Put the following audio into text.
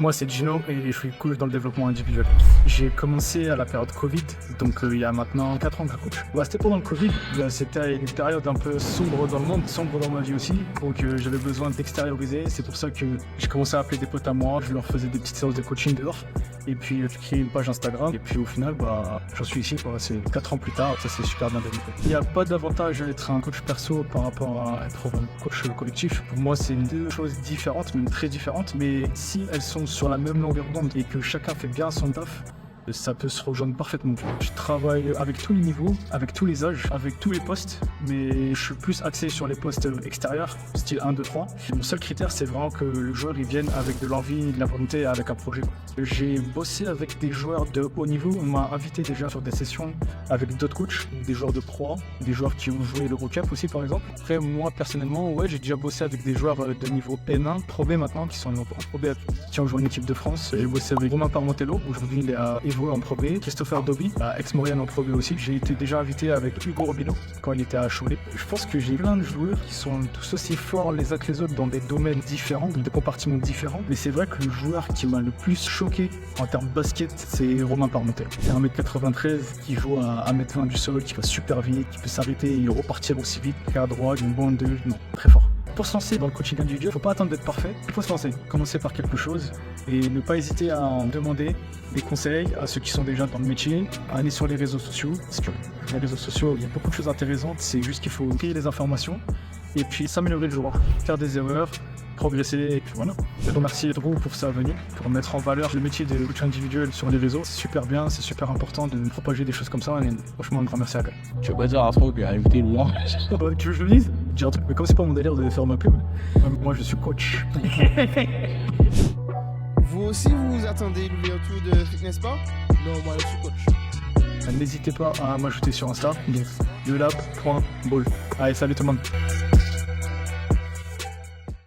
Moi, c'est Gino et je suis coach dans le développement individuel. J'ai commencé à la période Covid, donc il y a maintenant 4 ans que je coach. C'était pendant le Covid, c'était une période un peu sombre dans le monde, sombre dans ma vie aussi, donc j'avais besoin d'extérioriser. C'est pour ça que j'ai commencé à appeler des potes à moi, je leur faisais des petites séances de coaching dehors, et puis j'ai créé une page Instagram, et puis au final, j'en suis ici, c'est 4 ans plus tard, ça s'est super bien développé. Il n'y a pas d'avantage à être un coach perso par rapport à être un coach collectif. Pour moi, c'est deux choses différentes, même très différentes, mais si elles sont sur la même longueur d'onde et que chacun fait bien son taf, ça peut se rejoindre parfaitement. Je travaille avec tous les niveaux, avec tous les âges, avec tous les postes, mais je suis plus axé sur les postes extérieurs, style 1, 2, 3. Mon seul critère, c'est vraiment que le joueur il vienne avec de l'envie, de la volonté, avec un projet. J'ai bossé avec des joueurs de haut niveau, on m'a invité déjà sur des sessions avec d'autres coachs, des joueurs de Pro, des joueurs qui ont joué l'Eurocup aussi par exemple. Après moi personnellement, j'ai déjà bossé avec des joueurs de niveau N1, Pro B maintenant, qui sont en Pro B, qui ont joué en équipe de France. J'ai bossé avec Romain Parmentello, aujourd'hui il est à en Pro B, Christopher Dobby, ex-Montréal en Pro B aussi. J'ai été déjà invité avec Hugo Robino quand il était à Cholet. Je pense que j'ai plein de joueurs qui sont tous aussi forts les uns que les autres dans des domaines différents, des compartiments différents. Mais c'est vrai que le joueur qui m'a le plus choqué en termes de basket, c'est Romain Parmentel. C'est 1m93 qui joue à 1m20 du sol, qui va super vite, qui peut s'arrêter et repartir aussi vite. À droite, une bande de... Non, très fort. Pour se lancer dans le coaching individuel, il ne faut pas attendre d'être parfait, il faut se lancer, commencer par quelque chose et ne pas hésiter à en demander des conseils à ceux qui sont déjà dans le métier, à aller sur les réseaux sociaux, parce que les réseaux sociaux, il y a beaucoup de choses intéressantes, c'est juste qu'il faut créer les informations et puis s'améliorer le jour, faire des erreurs, progresser et puis voilà. Je remercie Drew pour sa venue, pour mettre en valeur le métier de coach individuel sur les réseaux. C'est super bien, c'est super important de propager des choses comme ça et franchement un grand merci à lui. Tu veux pas dire un truc à éviter le moi? Tu veux que je le dise? Dire un truc, mais comme c'est pas mon délire de faire ma pub, moi je suis coach. Vous aussi vous attendez l'ouverture de Fitness Sport? Non, moi je suis coach. N'hésitez pas à m'ajouter sur Insta, donc yolab.ball. Allez, salut tout le monde.